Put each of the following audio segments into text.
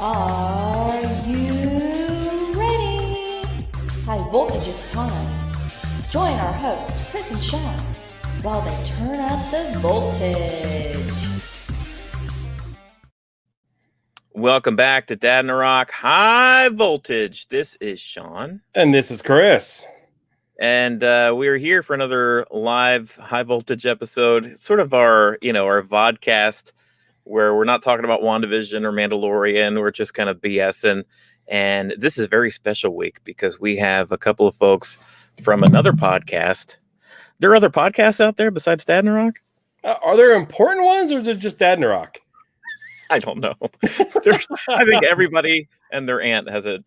Are you ready? High voltage is upon us. Join our hosts, Chris and Sean, while they turn up the voltage. Welcome back to Dadnarok High Voltage. This is Sean. And this is Chris. And we're here for another live high voltage episode. It's sort of our vodcast where we're not talking about WandaVision or Mandalorian. We're just kind of BSing. And this is a very special week because we have a couple of folks from another podcast. There are other podcasts out there besides Dadnarok? Are there important ones or is it just Dadnarok? I don't know. I think everybody and their aunt has a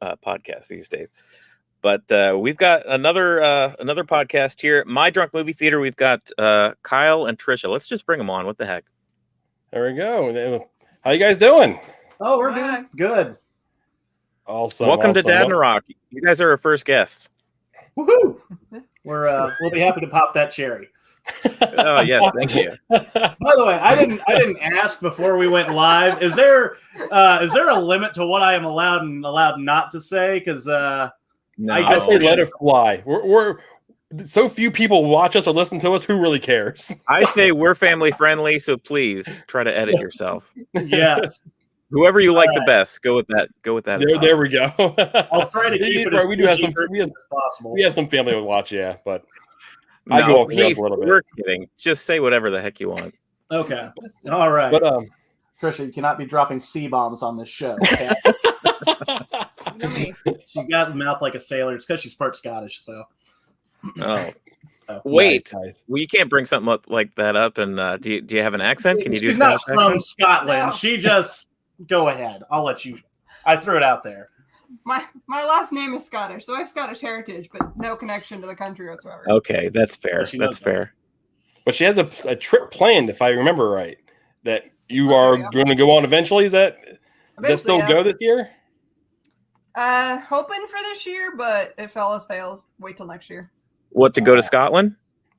podcast these days. But we've got another podcast here. My Drunk Movie Theater. We've got Kyle and Trisha. Let's just bring them on. What the heck? There we go. How you guys doing? Oh, we're doing good. Awesome. Welcome to Dadnarok. You guys are our first guests. Woohoo! We'll be happy to pop that cherry. Oh yes, thank you. By the way, I didn't ask before we went live. Is there a limit to what I am allowed and allowed not to say? Because No. I say let it fly. We're so few people watch us or listen to us. Who really cares? I say we're family friendly, so please try to edit yourself. Yes. Whoever you like the best, go with that. Go with that. There we go. I'll try to keep it as we do have some. as possible. We have some family to watch, yeah, but No, I go off the rails a little bit. We're kidding. Just say whatever the heck you want. Okay. All right. But Trisha, you cannot be dropping C-bombs on this show. Okay? She got the mouth like a sailor. It's because she's part Scottish. So. Oh. Wait. Nice. Well, you can't bring something like that up. And do you have an accent? Can you do? She's not Scottish from accent? Scotland. No. She just go ahead. I'll let you. I threw it out there. My last name is Scottish, so I have Scottish heritage, but no connection to the country whatsoever. Okay, that's fair. She knows That's fair. But she has a trip planned, if I remember right, that you Okay, are yeah. going to go on eventually. Is that still yeah. go this year? Hoping for this year, but if all else fails, wait till next year. What, to go to Scotland?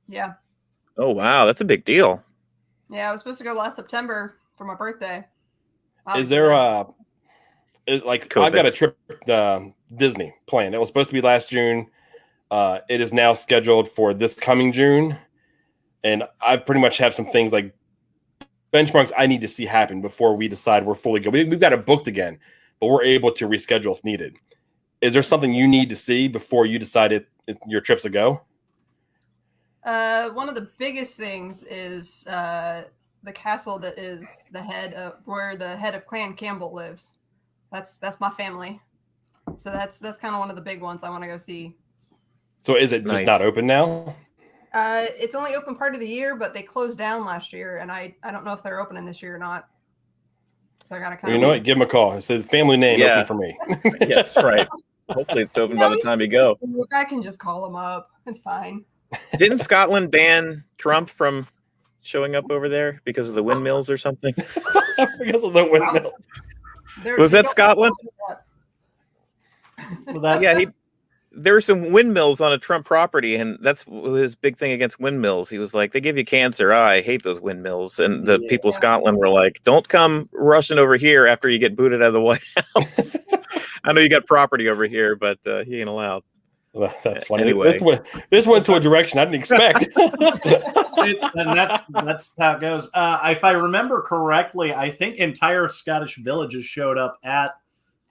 Yeah. Oh wow, that's a big deal. Yeah, I was supposed to go last September for my birthday. Is there Obviously. I've COVID. got a trip Disney planned. It was supposed to be last June. It is now scheduled for this coming June, and I pretty much have some things like benchmarks I need to see happen before we decide we're fully good. We've got it booked again, but we're able to reschedule if needed. Is there something you need to see before you decide your trip's a go? One of the biggest things is the castle that is where the head of Clan Campbell lives. That's my family. So that's kind of one of the big ones I want to go see. So is it just Nice. not open now? It's only open part of the year, but they closed down last year, and I don't know if they're opening this year or not. So I gotta kind You know what? Give them a call. It says family name Yeah. open for me. Yes, right. Hopefully it's open by the time you go. I can just call them up. It's fine. Didn't Scotland ban Trump from showing up over there because of the windmills or something? Because of the windmills. Was that Scotland? Well, that, Yeah, there were some windmills on a Trump property, and that's his big thing against windmills. He was like, they give you cancer. Oh, I hate those windmills. And the people of Scotland were like, don't come rushing over here after you get booted out of the White House. I know you got property over here, but he ain't allowed. Well, that's funny. Anyway. This went to a direction I didn't expect. and that's how it goes. If I remember correctly, I think entire Scottish villages showed up at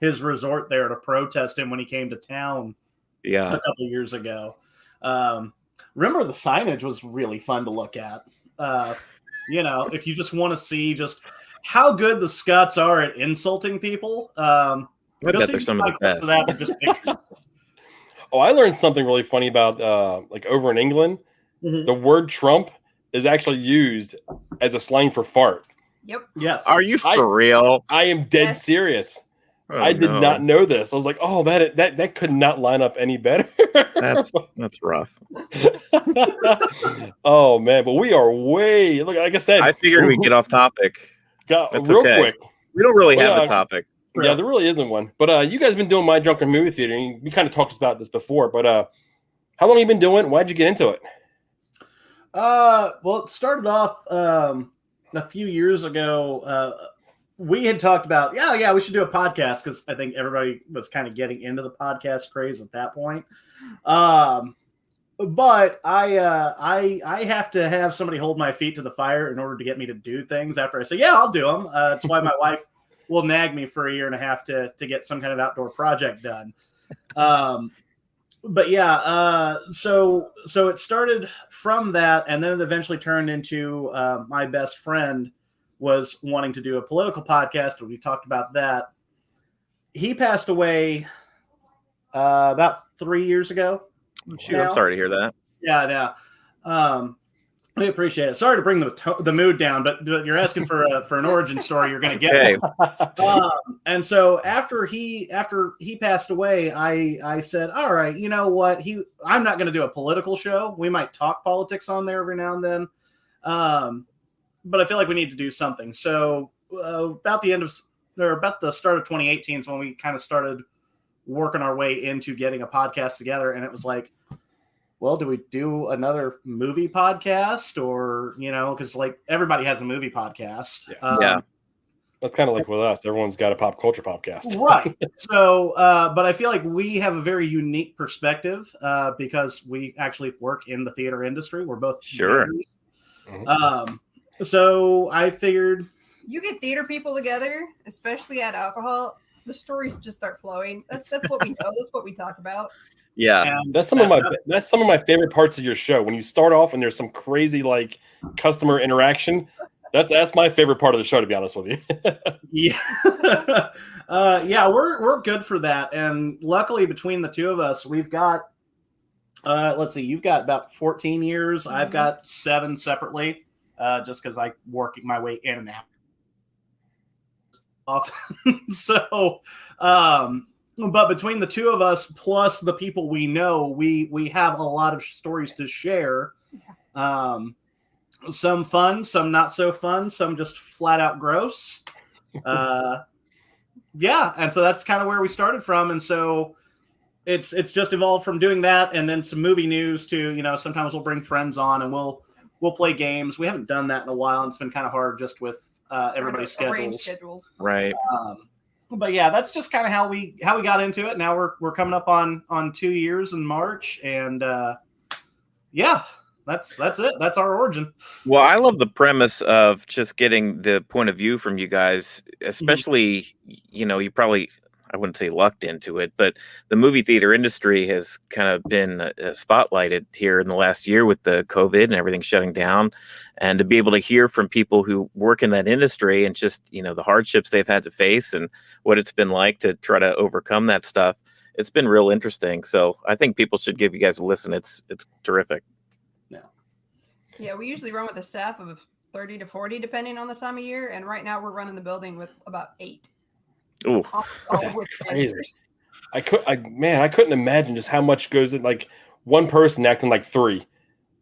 his resort there to protest him when he came to town a Yeah. couple of years ago. Remember, the signage was really fun to look at. If you just want to see just how good the Scots are at insulting people, I go bet see they're some of the clips best. of that with just pictures. Oh, I learned something really funny about like over in England, Mhm. the word Trump is actually used as a slang for fart. Yep. Yes. Are you for real? I am dead Yes. serious. Oh, I did no. not know this. I was like, oh, that could not line up any better. That's rough. Oh man, but we are way like I said. I figured we'd get off topic. got That's real okay. quick. We don't really Well, have a yeah, topic. Yeah, there really isn't one. But you guys been doing My Drunken Movie Theater. And we kind of talked about this before. But how long have you been doing it? Why'd you get into it? Well, it started off a few years ago. we had talked about, yeah, we should do a podcast because I think everybody was kind of getting into the podcast craze at that point. But I have to have somebody hold my feet to the fire in order to get me to do things after I say, yeah, I'll do them. That's why my wife will nag me for a year and a half to get some kind of outdoor project done. But yeah, so it started from that, and then it eventually turned into my best friend was wanting to do a political podcast, and we talked about that. He passed away about 3 years ago. Shoot, I'm sorry to hear that. Yeah. We appreciate it. Sorry to bring the mood down, but you're asking for an origin story. You're going to get Okay. and so after he passed away, I said, all right, you know what? I'm not going to do a political show. We might talk politics on there every now and then, but I feel like we need to do something. So about the start of 2018 is when we kind of started working our way into getting a podcast together, and it was like, well, do we do another movie podcast, or because like everybody has a movie podcast. Yeah. That's kind of like with us. Everyone's got a pop culture podcast. Right. So, but I feel like we have a very unique perspective because we actually work in the theater industry. We're both Sure. So I figured, You get theater people together, especially at alcohol, the stories just start flowing. That's what we know. That's what we talk about. Yeah. That's some of my favorite parts of your show. When you start off and there's some crazy like customer interaction, that's my favorite part of the show, to be honest with you. Yeah. We're good for that. And luckily between the two of us, we've got let's see, you've got about 14 years. Mm-hmm. I've got 7 separately, just because I work my way in and out often. So but between the two of us plus the people we know, we have a lot of stories to share. Some fun, some not so fun, some just flat out gross. Yeah, and so that's kind of where we started from, and so it's just evolved from doing that, and then some movie news to sometimes we'll bring friends on and we'll play games. We haven't done that in a while, and it's been kind of hard just with everybody's schedules. Right. But yeah, that's just kind of how we got into it. Now we're coming up on 2 years in March, and yeah. That's it. That's our origin. Well, I love the premise of just getting the point of view from you guys, especially, you probably, I wouldn't say lucked into it, but the movie theater industry has kind of been spotlighted here in the last year with the COVID and everything shutting down. And to be able to hear from people who work in that industry and just, the hardships they've had to face and what it's been like to try to overcome that stuff, it's been real interesting. So I think people should give you guys a listen. It's terrific. Yeah, we usually run with a staff of 30 to 40, depending on the time of year. And right now we're running the building with about 8. Ooh, that's crazy. I couldn't imagine just how much goes in, like one person acting like 3.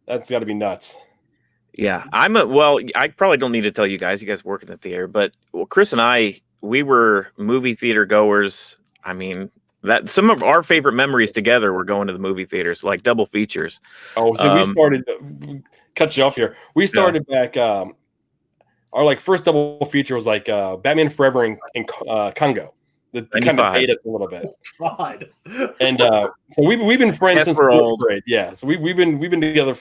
That's got to be nuts. Yeah, I probably don't need to tell you guys. You guys work in the theater, but Chris and I, we were movie theater goers. I mean, that some of our favorite memories together were going to the movie theaters, like double features. Oh, so we started. Cut you off here. We started back. Our first double feature was like Batman Forever and Congo. That kind of ate us a little bit. God. And so we've been friends since 4th grade. Yeah, so we've been together,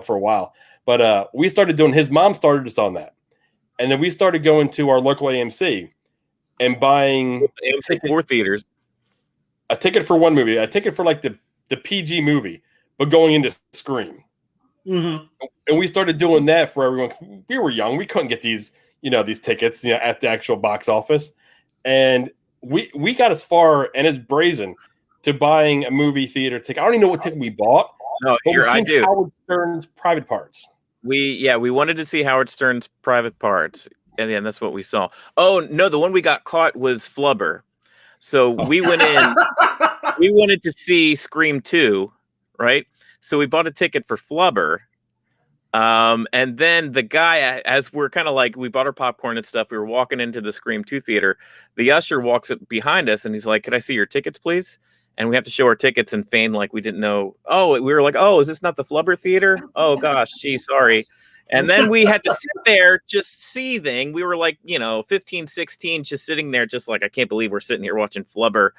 for a while. But we started doing. His mom started us on that, and then we started going to our local AMC and buying AMC 4 theaters. A ticket for one movie, a ticket for like the PG movie, but going into Scream. Mm-hmm. And we started doing that for everyone. We were young. We couldn't get these tickets, at the actual box office. And we got as far and as brazen to buying a movie theater ticket. I don't even know what ticket we bought. No, I do. Howard Stern's Private Parts. We wanted to see Howard Stern's Private Parts. And then that's what we saw. Oh, no, the one we got caught was Flubber. So we went in, we wanted to see Scream 2, right? So we bought a ticket for Flubber. And then the guy, as we're kind of like, we bought our popcorn and stuff. We were walking into the Scream 2 theater. The usher walks up behind us and he's like, "Could I see your tickets, please?" And we have to show our tickets and feign like we didn't know. Oh, we were like, "Oh, is this not the Flubber theater? Oh gosh, gee, sorry." And then we had to sit there just seething. We were like, 15, 16, just sitting there, just like, I can't believe we're sitting here watching Flubber.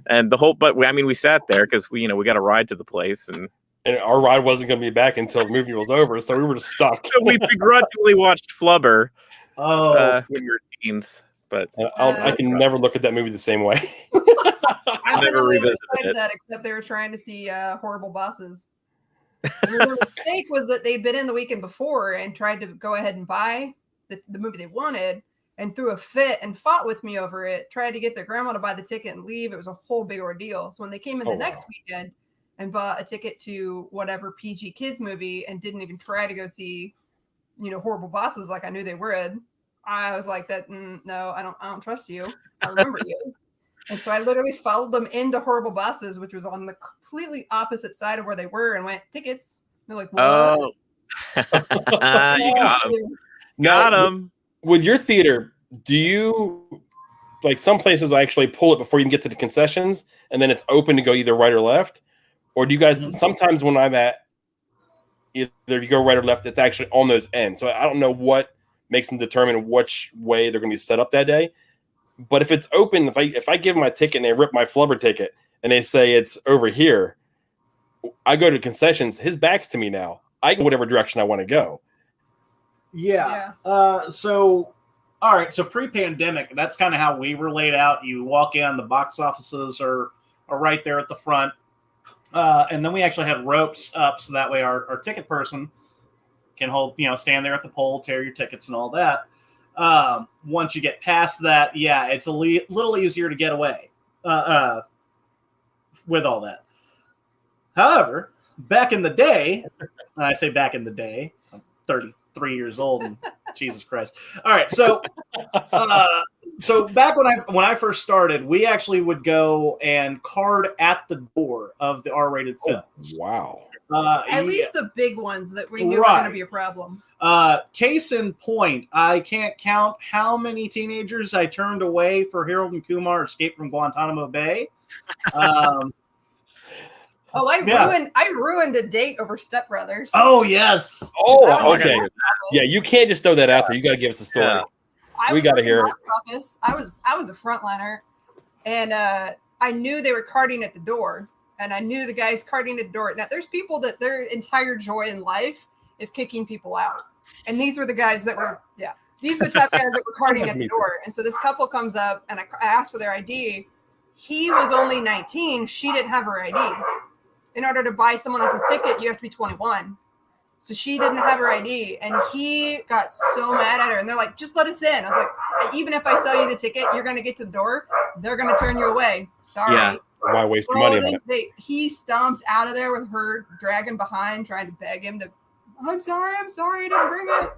And we sat there because we got a ride to the place, and our ride wasn't going to be back until the movie was over, so we were just stuck. So we begrudgingly watched Flubber. Oh, when we were teens, but I can never look at that movie the same way. I've never been on the other revisited side it. of that, except they were trying to see Horrible Bosses. Their mistake was that they'd been in the weekend before and tried to go ahead and buy the movie they wanted, and threw a fit and fought with me over it, tried to get their grandma to buy the ticket and leave. It was a whole big ordeal. So when they came in the next weekend and bought a ticket to whatever PG Kids movie and didn't even try to go see, Horrible Bosses like I knew they would, I was like, no, I don't trust you. I remember you. And so I literally followed them into Horrible Bosses, which was on the completely opposite side of where they were, and went, tickets. They're like, what? Oh, you got him. Got him. With your theater, do you, like, some places will actually pull it before you can get to the concessions, and then it's open to go either right or left? Or do you guys, sometimes when I'm at, either you go right or left, it's actually on those ends. So I don't know what makes them determine which way they're going to be set up that day. But if it's open, if I give them my ticket and they rip my Flubber ticket and they say it's over here, I go to concessions. His back's to me now. I go whatever direction I want to go. Yeah. So, all right. So pre-pandemic, that's kind of how we were laid out. You walk in, the box offices are right there at the front. And then we actually had ropes up so that way our ticket person can stand there at the pole, tear your tickets and all that. Once you get past that, it's a little easier to get away with all that. However, back in the day, and I say back in the day, I'm 33 years old, and Jesus Christ. All right, so back when I first started, we actually would go and card at the door of the R-rated films. Wow. At least the big ones that we knew were going to be a problem. Case in point, I can't count how many teenagers I turned away for Harold and Kumar Escape from Guantanamo Bay. I ruined a date over Step Brothers. Oh, yes. Oh, okay. Yeah, you can't just throw that out there. You got to give us a story. Yeah. We got to hear it. Office. I was a frontliner, and I knew they were carding at the door, and I knew the guys carding at the door. Now, there's people that their entire joy in life is kicking people out, and these were the guys that were, these are the type of guys that were carding at the door. And so this couple comes up, and I asked for their ID. He was only 19. She didn't have her ID. In order to buy someone else's ticket, you have to be 21. So she didn't have her ID, and he got so mad at her. And they're like, just let us in. I was like, even if I sell you the ticket, you're going to get to the door. They're going to turn you away. Sorry. Yeah. Why waste your money on it? He stomped out of there with her dragging behind, trying to beg him to, I'm sorry, I didn't bring it.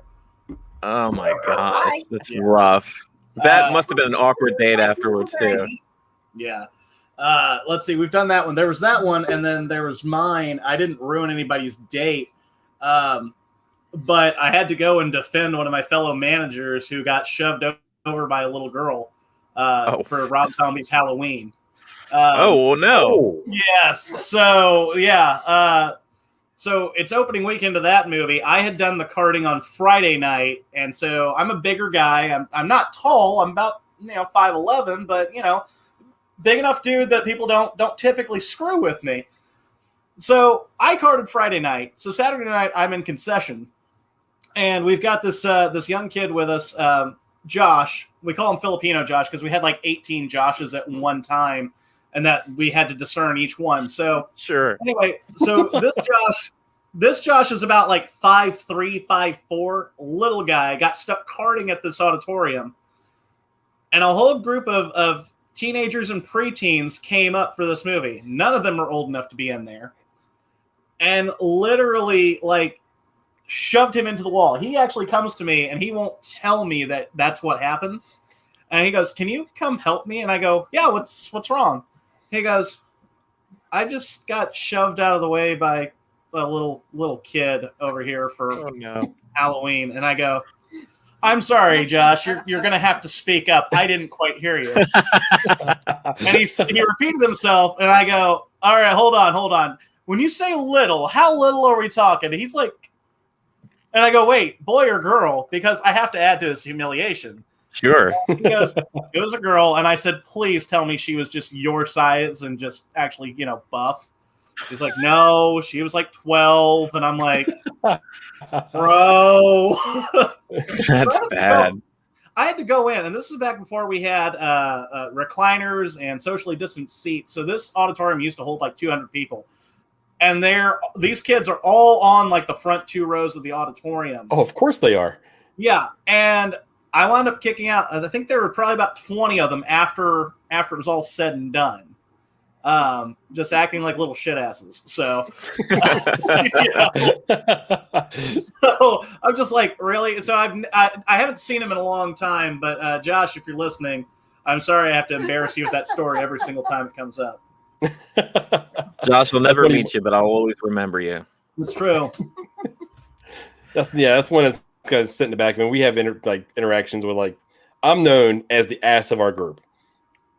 Oh, my God. That's rough. That must have been an awkward date afterwards, too. Yeah. Let's see. We've done that one. There was that one, and then there was mine. I didn't ruin anybody's date, but I had to go and defend one of my fellow managers who got shoved over by a little girl for Rob Zombie's Halloween. No. Yes. So, so it's opening weekend of that movie. I had done the carding on Friday night, and so I'm a bigger guy. I'm not tall. I'm about 5'11", but big enough dude that people don't typically screw with me. So I carded Friday night. So Saturday night I'm in concession, and we've got this young kid with us, Josh. We call him Filipino Josh because we had like 18 Joshes at one time, and that we had to discern each one. So sure. Anyway, so this Josh is about like 5'3", 5'4", little guy, got stuck carding at this auditorium, and a whole group of teenagers and preteens came up for this movie. None of them are old enough to be in there. And literally, shoved him into the wall. He actually comes to me, and he won't tell me that that's what happened. And he goes, can you come help me? And I go, yeah, what's wrong? He goes, I just got shoved out of the way by a little kid over here for Halloween. And I go, I'm sorry, Josh. You're going to have to speak up. I didn't quite hear you. And he repeated himself, and I go, all right, hold on. When you say little, how little are we talking? And he's like, And I go, wait, boy or girl? Because I have to add to his humiliation. Sure. He goes, it was a girl. And I said, please tell me she was just your size and just actually, buff. He's like, no, she was like 12. And I'm like, bro. That's bad. I had to go in, and this is back before we had recliners and socially distanced seats. So this auditorium used to hold like 200 people. And these kids are all on like the front 2 rows of the auditorium. Oh, of course they are. Yeah, and I wound up kicking out. I think there were probably about 20 of them after it was all said and done. Just acting like little shit asses. So, so I'm just like, really? So I haven't seen him in a long time. But Josh, if you're listening, I'm sorry I have to embarrass you with that story every single time it comes up. Josh will never meet you, but I'll always remember you. It's true. That's when it's guys sit in the back. I mean, we have interactions with like, I'm known as the ass of our group.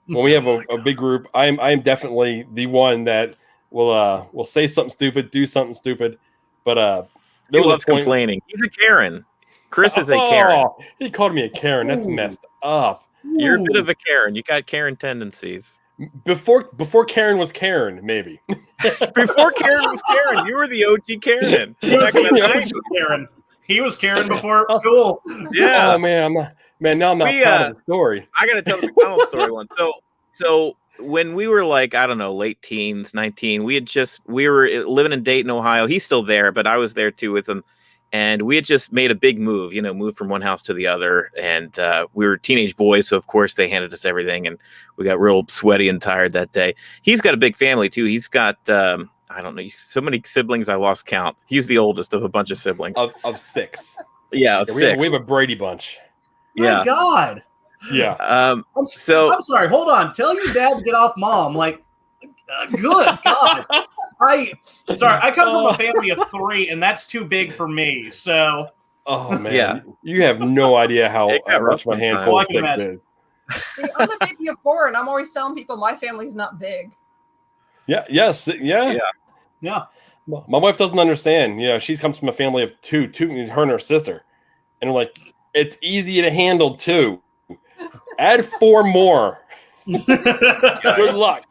When we have a big group, I'm definitely the one that will say something stupid, do something stupid. But he loves complaining. He's a Karen. Chris is a Karen. He called me a Karen. That's messed up. You're a bit of a Karen. You got Karen tendencies. Before Karen was Karen, maybe. Before Karen was Karen, you were the OG Karen. He was Karen. He was Karen before school. Yeah. Oh man, now I'm not proud of the story. I gotta tell the McDonald's story one. So when we were like, I don't know, late teens, 19, we were living in Dayton, Ohio. He's still there, but I was there too with him. And we had just made a big move, moved from one house to the other. And we were teenage boys. So, of course, they handed us everything. And we got real sweaty and tired that day. He's got a big family, too. He's got, I don't know, so many siblings, I lost count. He's the oldest of a bunch of siblings. Of 6. Yeah, of 6. We have a Brady bunch. My God. Yeah. I'm sorry. Hold on. Tell your dad to get off mom. Like, good God. I come from a family of 3, and that's too big for me. So, oh man, you have no idea how much my handful of 6 is. See, I'm a baby of 4, and I'm always telling people my family's not big. Yeah. Yes. Yeah. My wife doesn't understand. She comes from a family of 2, her and her sister, and I'm like, it's easy to handle 2. Add 4 more. Good luck.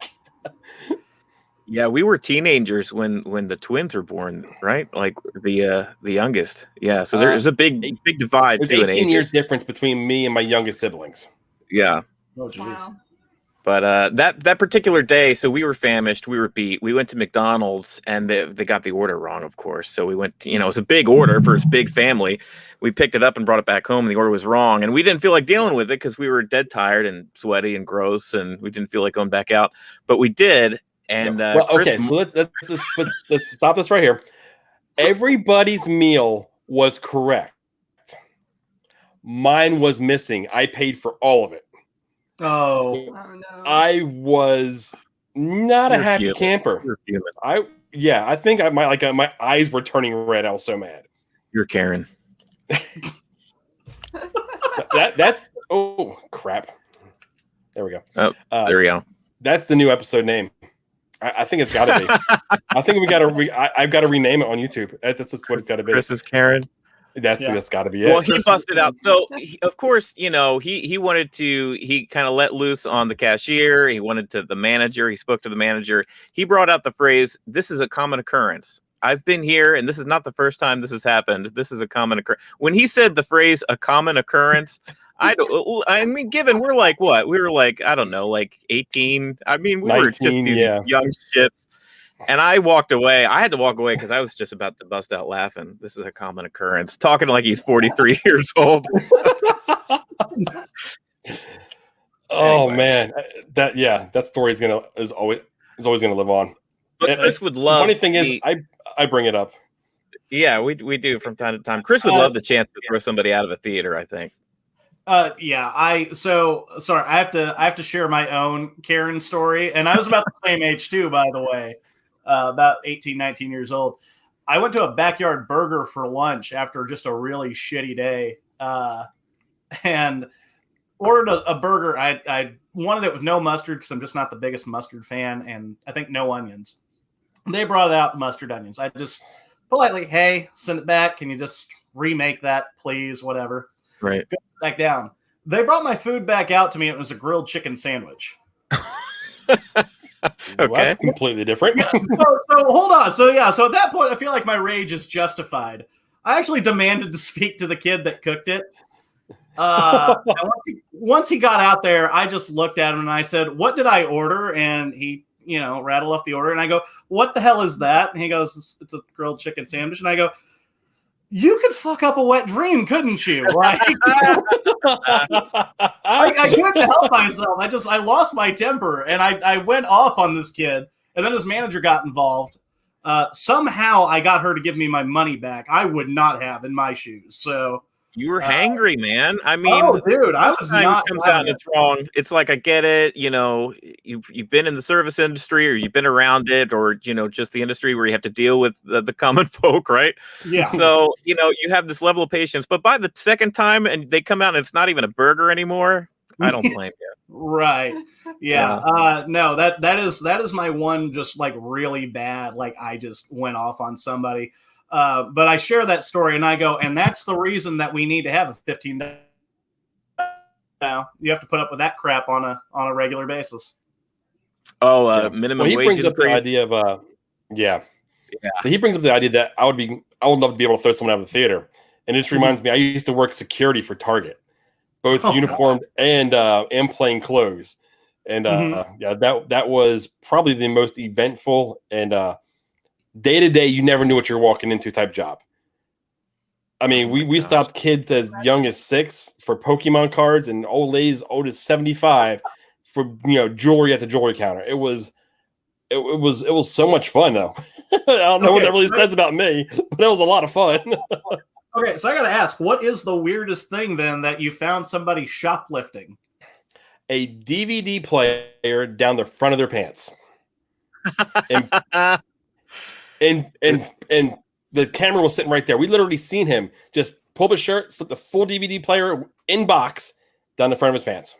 Yeah, we were teenagers when the twins were born, right? Like the youngest. Yeah, so there's a big divide. There's 18 years difference between me and my youngest siblings. Yeah. Oh, jeez. Wow. But that particular day, so we were famished, we were beat. We went to McDonald's and they got the order wrong, of course. So we went, it was a big order for his big family. We picked it up and brought it back home, and the order was wrong. And we didn't feel like dealing with it because we were dead tired and sweaty and gross, and we didn't feel like going back out. But we did. And okay, so let's stop this right here. Everybody's meal was correct. Mine was missing. I paid for all of it. Oh no! I was not a happy camper. I think my eyes were turning red. I was so mad. You're Karen. That's oh crap. There we go. Oh, there we go. That's the new episode name. I think it's got to be. I think I've got to rename it on YouTube. That's what it's got to be. Chris is Karen. That's got to be it. Well, he busted out. So, of course, he wanted to. He kind of let loose on the cashier. He wanted to the manager. He spoke to the manager. He brought out the phrase, "This is a common occurrence. I've been here, and this is not the first time this has happened. This is a common occurrence." When he said the phrase "a common occurrence," given we're like what? We were like, I don't know, like 18. I mean, we 19, were just these young shits. And I walked away. I had to walk away because I was just about to bust out laughing. This is a common occurrence. Talking like he's 43 years old. Oh man, that story is always gonna live on. But Chris would love. The funny thing is, I bring it up. Yeah, we do from time to time. Chris would love the chance to throw somebody out of a theater, I think. Sorry, I have to share my own Karen story, and I was about the same age too, by the way, about 18, 19 years old. I went to a Backyard Burger for lunch after just a really shitty day, and ordered a burger. I wanted it with no mustard because I'm just not the biggest mustard fan, and I think no onions. They brought out mustard onions. I just politely, hey, send it back. Can you just remake that, please, whatever. Right. Go back down. They brought my food back out to me. It was a grilled chicken sandwich. Well, that's completely different. Yeah, so hold on. So at that point, I feel like my rage is justified. I actually demanded to speak to the kid that cooked it. Once he got out there, I just looked at him and I said, "What did I order?" And he, rattled off the order. And I go, "What the hell is that?" And he goes, "It's a grilled chicken sandwich." And I go, "You could fuck up a wet dream, couldn't you?" Like, I couldn't help myself. I lost my temper and I went off on this kid. And then his manager got involved. Somehow I got her to give me my money back. I would not have in my shoes. So you were hangry, man. I mean, dude, I was not. Comes out and it's wrong. It's like, I get it. You've been in the service industry, or you've been around it, or just the industry where you have to deal with the common folk, right? Yeah. So you have this level of patience, but by the second time, and they come out and it's not even a burger anymore, I don't blame you. Right. Yeah. No, that is my one just like really bad. Like I just went off on somebody. But I share that story and I go, and that's the reason that we need to have a 15. Now you have to put up with that crap on a regular basis. Oh, minimum he wage. brings up the idea of yeah. So he brings up the idea that I would love to be able to throw someone out of the theater. And it just reminds me, I used to work security for Target, both uniformed and plain clothes. And that was probably the most eventful and day to day, you never knew what you're walking into type job. I mean, we stopped kids as young as 6 for Pokemon cards, and old ladies old as 75 for jewelry at the jewelry counter. It was so much fun though. I don't know what that really says about me, but it was a lot of fun. Okay, so I got to ask, what is the weirdest thing then that you found somebody shoplifting? A DVD player down the front of their pants. And the camera was sitting right there. We literally seen him just pull up his shirt, slip the full DVD player in box down the front of his pants.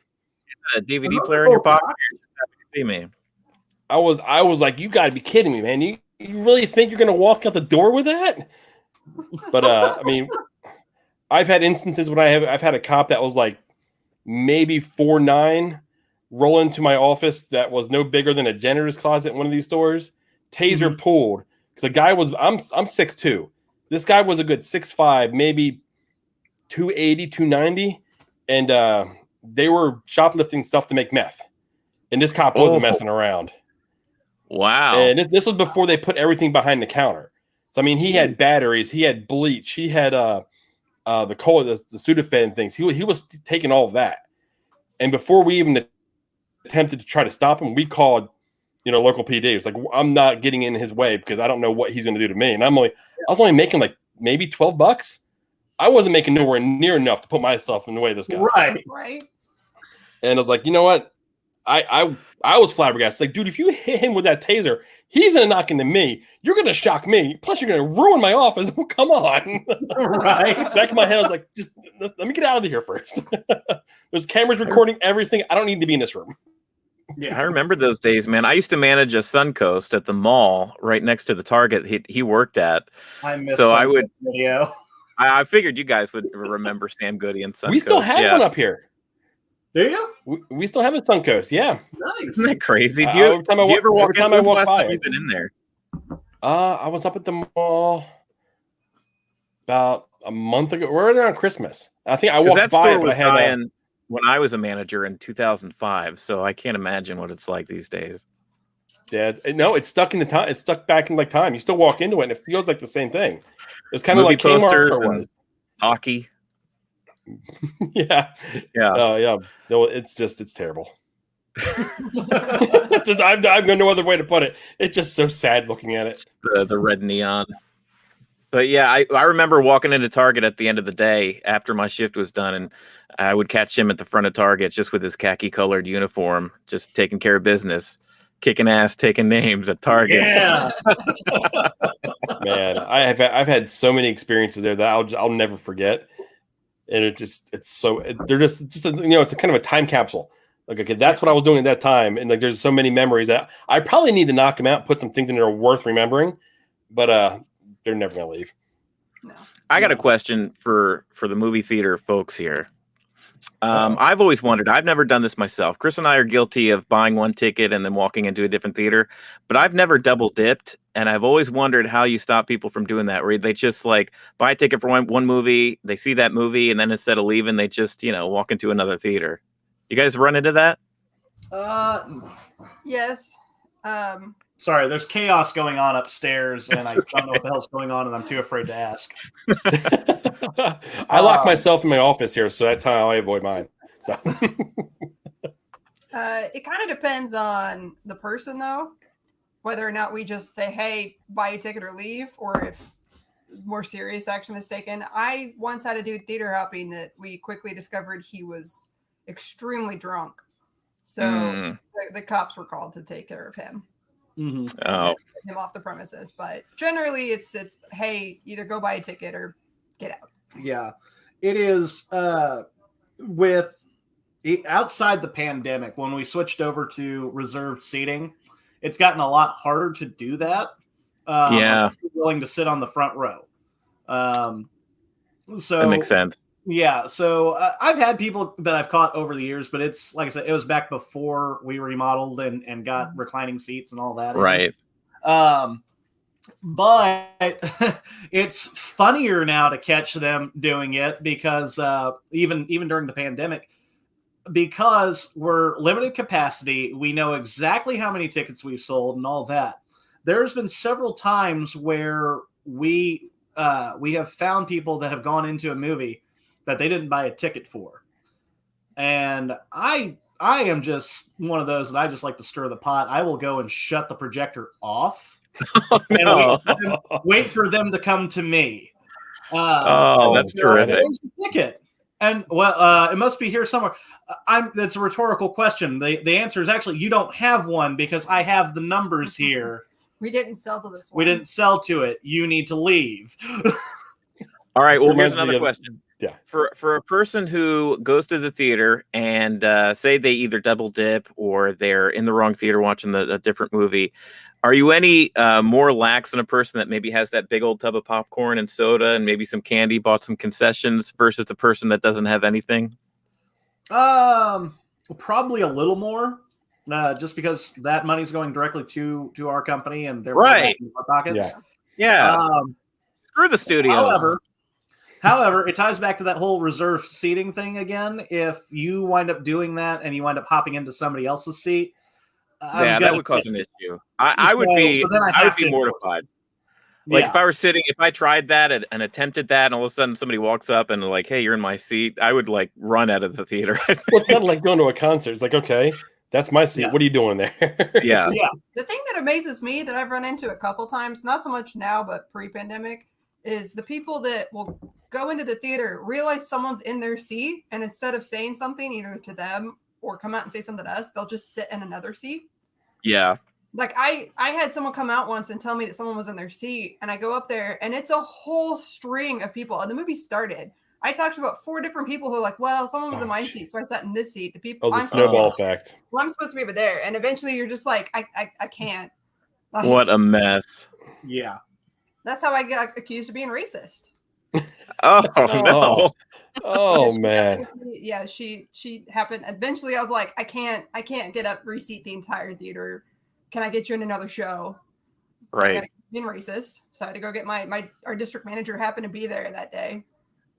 A DVD player in your pocket? Man. I was like, you got to be kidding me, man. You really think you're going to walk out the door with that? But I mean, I've had instances when I've had a cop that was like maybe 4'9" roll into my office that was no bigger than a janitor's closet in one of these stores. Taser pulled. Because the guy was, I'm 6'2". This guy was a good 6'5", maybe 280, 290. And they were shoplifting stuff to make meth. And this cop wasn't messing around. Wow. And this was before they put everything behind the counter. So, I mean, he had batteries. He had bleach. He had the cola, the Sudafed and things. He was taking all of that. And before we even attempted to try to stop him, we called local PD. It's like, I'm not getting in his way because I don't know what he's going to do to me. And I was only making like maybe $12. I wasn't making nowhere near enough to put myself in the way of this guy. Right. And I was like, you know what? I was flabbergasted. Like, dude, if you hit him with that taser, he's going to knock into me. You're going to shock me. Plus, you're going to ruin my office. Come on. Right. Back in my head, I was like, just let me get out of here first. There's cameras recording everything. I don't need to be in this room. Yeah, I remember those days, man. I used to manage a Suncoast at the mall right next to the Target he worked at. I missed video. I figured you guys would remember Sam Goody and Suncoast. We still have one up here. Do you? We still have a Suncoast, yeah. Nice. Isn't that crazy? Do you ever walk in? When's the last time you've been in there? I was up at the mall about a month ago. We're there on Christmas. I think I walked by it, but I had when I was a manager in 2005, so I can't imagine what it's like these days. Yeah, no, it's stuck in the time. It's stuck back in like time. You still walk into it, and it feels like the same thing. It's kind of like posters Kmart was. Hockey. Yeah. No, it's terrible. I've got no other way to put it. It's just so sad looking at it. The red neon. But yeah, I remember walking into Target at the end of the day after my shift was done, and I would catch him at the front of Target just with his khaki colored uniform, just taking care of business, kicking ass, taking names at Target. Yeah. Man, I've had so many experiences there that I'll never forget. And it's a kind of a time capsule. Like, okay, that's what I was doing at that time. And like, there's so many memories that I probably need to knock them out, put some things in there worth remembering, but they're never going to leave. No. I got a No. question for the movie theater folks here. I've always wondered, I've never done this myself. Chris and I are guilty of buying one ticket and then walking into a different theater, but I've never double dipped. And I've always wondered how you stop people from doing that, where they just like buy a ticket for one movie, they see that movie, and then instead of leaving, they just, walk into another theater. You guys run into that? Yes. Sorry, there's chaos going on upstairs, and I don't know what the hell's going on, and I'm too afraid to ask. I lock myself in my office here, so that's how I avoid mine. So It kind of depends on the person, though, whether or not we just say, hey, buy a ticket or leave, or if more serious action is taken. I once had to do theater hopping that we quickly discovered he was extremely drunk. So the cops were called to take care of him. Mm-hmm. Oh, Get him off the premises. But generally, it's hey, either go buy a ticket or get out. Yeah, it is outside the pandemic, when we switched over to reserved seating, it's gotten a lot harder to do that. Yeah. I'm willing to sit on the front row. So that makes sense. Yeah, so I've had people that I've caught over the years, but it's like I said, it was back before we remodeled and got reclining seats and all that. Right. But it's funnier now to catch them doing it because even during the pandemic, because we're limited capacity, we know exactly how many tickets we've sold and all that. There's been several times where we have found people that have gone into a movie that they didn't buy a ticket for. And I am just one of those that I just like to stir the pot. I will go and shut the projector off and wait for them to come to me. That's terrific. There's a ticket. And it must be here somewhere. That's a rhetorical question. The answer is actually you don't have one because I have the numbers here. We didn't sell to this one. We didn't sell to it. You need to leave. All right. Well, here's another question. Yeah. For a person who goes to the theater and say they either double dip or they're in the wrong theater watching a different movie, are you any more lax than a person that maybe has that big old tub of popcorn and soda and maybe some candy, bought some concessions, versus the person that doesn't have anything? Probably a little more, just because that money's going directly to our company and they're right in our pockets. Yeah. Screw the studio. However, it ties back to that whole reserved seating thing again. If you wind up doing that and you wind up hopping into somebody else's seat, that would cause an issue. I would be mortified. Like if I tried that and attempted that, and all of a sudden somebody walks up and like, "Hey, you're in my seat," I would like run out of the theater. Well, it's kind of like going to a concert. It's like, okay, that's my seat. Yeah. What are you doing there? Yeah. The thing that amazes me that I've run into a couple times, not so much now, but pre-pandemic, is the people that will go into the theater, realize someone's in their seat, and instead of saying something either to them or come out and say something to us, they'll just sit in another seat. Yeah. Like I had someone come out once and tell me that someone was in their seat, and I go up there and it's a whole string of people. And the movie started. I talked to about 4 different people who are like, well, someone was in my seat, so I sat in this seat. The people a snowball effect. Well, I'm supposed to be over there. And eventually you're just like, I can't. Like, what a mess. Yeah. That's how I got accused of being racist. Oh no. Oh man. Yeah, she happened. Eventually I was like, I can't get up, reseat the entire theater. Can I get you in another show? Right. Being racist. So I had to go get our district manager happened to be there that day.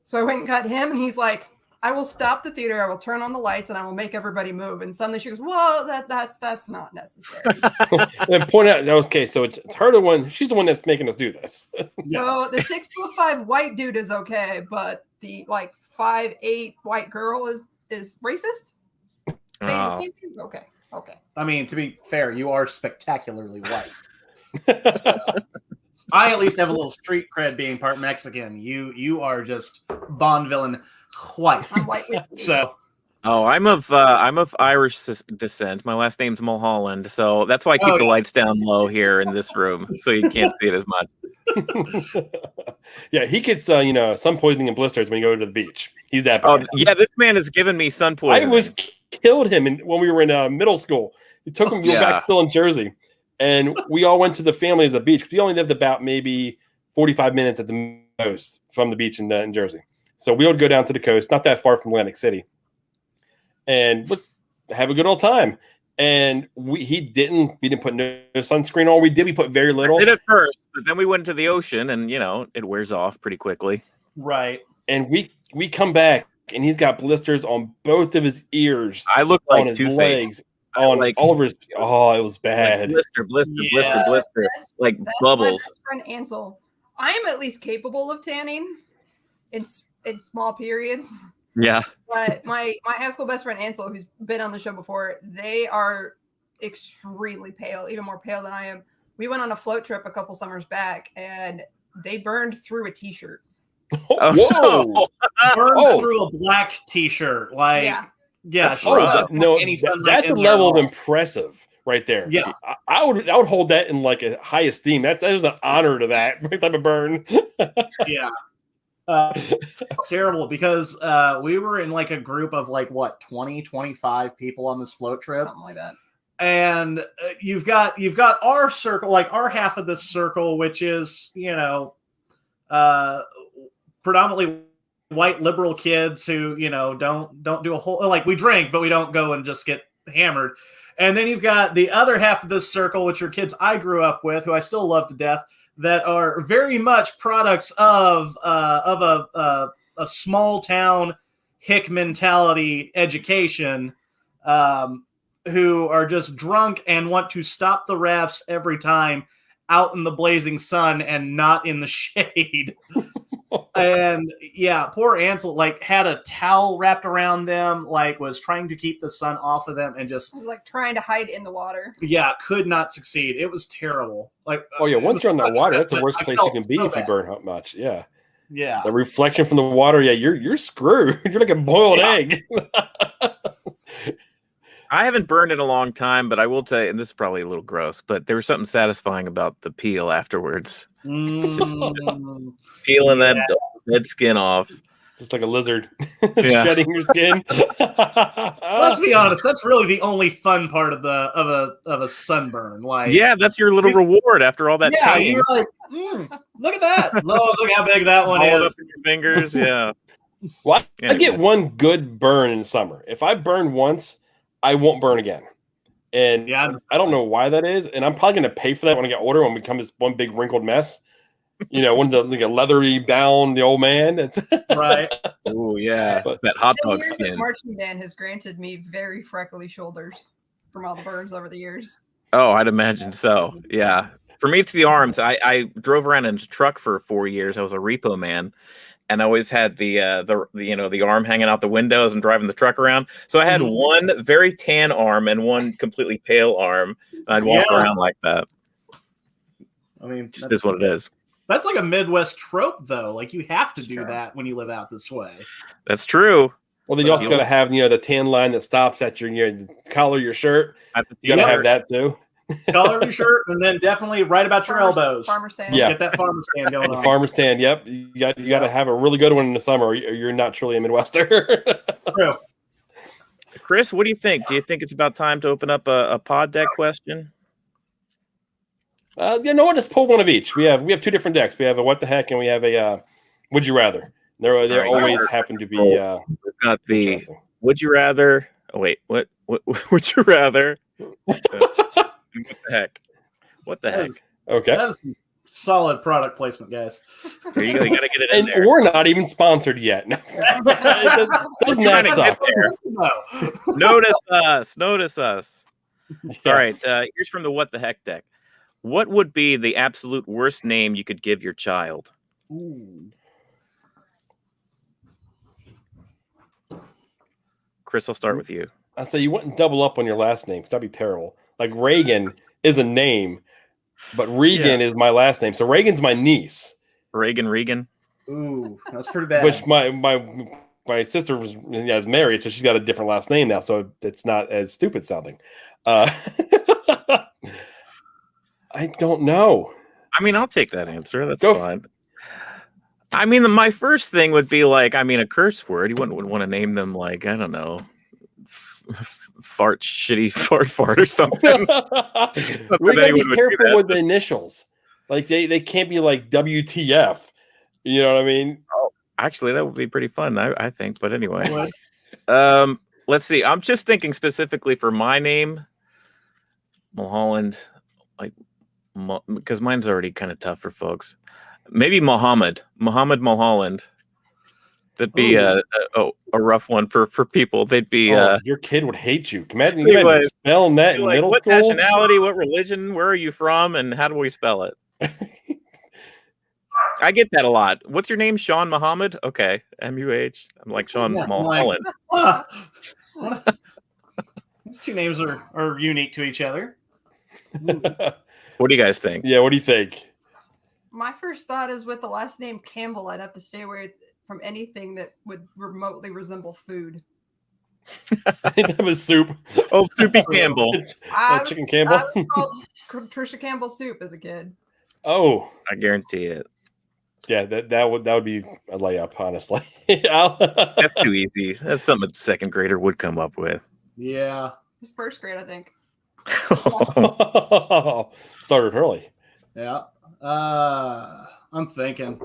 So I went and got him, and he's like, I will stop the theater, I will turn on the lights, and I will make everybody move. And suddenly she goes, well, that's not necessary. And point out, okay, so it's her the one, she's the one that's making us do this. So the 6'5" white dude is okay, but the 5'8" white girl is racist? Saying the same thing? Okay. I mean, to be fair, you are spectacularly white. So, I at least have a little street cred being part Mexican. You are just Bond villain white. I'm white with you. So, I'm of Irish descent. My last name's Mulholland, so that's why I keep the lights down low here in this room, so you can't see it as much. Yeah, he gets sun poisoning and blisters when you go to the beach. He's that bad. Oh yeah, this man has given me sun poisoning. Killed him when we were in middle school. He took him. We were back still in Jersey, and we all went to the family as a beach. We only lived about maybe 45 minutes at the coast from the beach in Jersey. So we would go down to the coast, not that far from Atlantic City, and let's have a good old time. And we didn't put no sunscreen on. We put very little. I did at first, but then we went into the ocean, and it wears off pretty quickly. Right. And we come back, and he's got blisters on both of his ears. I look like on his Two-Face. legs, on all over his. Oh, it was bad. Like blister, like That's bubbles. My best friend Ansel. I am at least capable of tanning in small periods. Yeah. But my high school best friend Ansel, who's been on the show before, they are extremely pale, even more pale than I am. We went on a float trip a couple summers back, and they burned through a t-shirt. Whoa! Burned through a black t-shirt. Like, yeah, sure. That's a level of impressive right there. Yeah, I would hold that in like a high esteem. That is an honor to that type of burn. Yeah. Terrible, because we were in like a group of like 20, 25 people on this float trip, something like that. And you've got our circle, like our half of this circle, which is predominantly white liberal kids who don't do a whole, like, we drink but we don't go and just get hammered. And then you've got the other half of this circle, which are kids I grew up with, who I still love to death, that are very much products of a small town hick mentality education, who are just drunk and want to stop the rafts every time out in the blazing sun and not in the shade. And yeah, poor Ansel like had a towel wrapped around them, like was trying to keep the sun off of them, and just was like trying to hide in the water. Yeah, could not succeed. It was terrible. Like, oh yeah, once you're on that water, that's the worst place you can be if you burn up much. Yeah. Yeah. The reflection from the water, yeah, you're screwed. You're like a boiled egg. I haven't burned in a long time, but I will tell you, and this is probably a little gross, but there was something satisfying about the peel afterwards. Just peeling that dead skin off. Just like a lizard shedding your skin. Let's be honest, that's really the only fun part of a sunburn. Like, yeah, that's your little reward after all that pain. You're like, look at that. Look how big that one is. Up in your fingers, yeah. Well, I get one good burn in summer. If I burn once, I won't burn again. And I don't know why that is. And I'm probably going to pay for that when I get older, when we become this one big wrinkled mess. When the like a leathery bound, the old man. It's right. Oh yeah, that hot dog years skin. of marching band has granted me very freckly shoulders from all the burns over the years. Oh, I'd imagine so. Yeah, for me, it's the arms. I drove around in a truck for 4 years. I was a repo man, and I always had the arm hanging out the windows and driving the truck around. So I had one very tan arm and one completely pale arm. I'd walk around like that. I mean, just is what it is. That's like a Midwest trope, though. Like, you have to do that when you live out this way. That's true. Well, then you also got to have the tan line that stops at your collar of your shirt. You got to have that too. Collar of your shirt, and then definitely right about your elbows. Farmer stand. Yeah, get that farmer stand going on. Farmer stand. Yep, you got to have a really good one in the summer, or you're not truly a Midwester. True. Chris, what do you think? Do you think it's about time to open up a pod deck question? Just pull one of each. We have two different decks. We have a what the heck, and we have a would you rather. They always happen to be. We've got the would you rather. Oh wait, what would you rather? What the heck? What the heck? Okay, that is solid product placement, guys. Here you go. You got to get it in and there. We're not even sponsored yet. Doesn't that suck? No. Notice us. Yeah. All right. Here's from the what the heck deck. What would be the absolute worst name you could give your child? Ooh. Chris, I'll start with you. I say you wouldn't double up on your last name, because that'd be terrible. Like Reagan is a name, but Regan is my last name. So Reagan's my niece. Regan. Ooh, that's pretty bad. Which my sister is married, so she's got a different last name now, so it's not as stupid sounding. I don't know. I mean, I'll take that answer. That's fine. I mean, my first thing would be like, a curse word. You wouldn't want to name them like, I don't know, fart or something. We gotta be careful with the initials. Like they can't be like WTF. You know what I mean? Actually, that would be pretty fun, I think. But anyway, What? let's see. I'm just thinking specifically for my name, Mulholland, like because mine's already kind of tough for folks. Maybe Muhammad Mulholland. That'd be a rough one for people. They'd be your kid would hate you. Imagine Anyway, spelling that in like, middle what school. nationality, what religion, where are you from, and how do we spell it? I get that a lot. What's your name? Sean Muhammad? Okay. MUH. I'm like Sean Mulholland. These two names are unique to each other. What do you guys think? Yeah, what do you think? My first thought is with the last name Campbell, I'd have to stay away from anything that would remotely resemble food. That was soup. Oh, Soupy Campbell. Chicken Campbell. I was called Trisha Campbell Soup as a kid. Oh, I guarantee it. yeah, that would be a layup, honestly. That's too easy. That's something a second grader would come up with. Yeah. It's first grade, I think. Started early. Yeah. I'm thinking.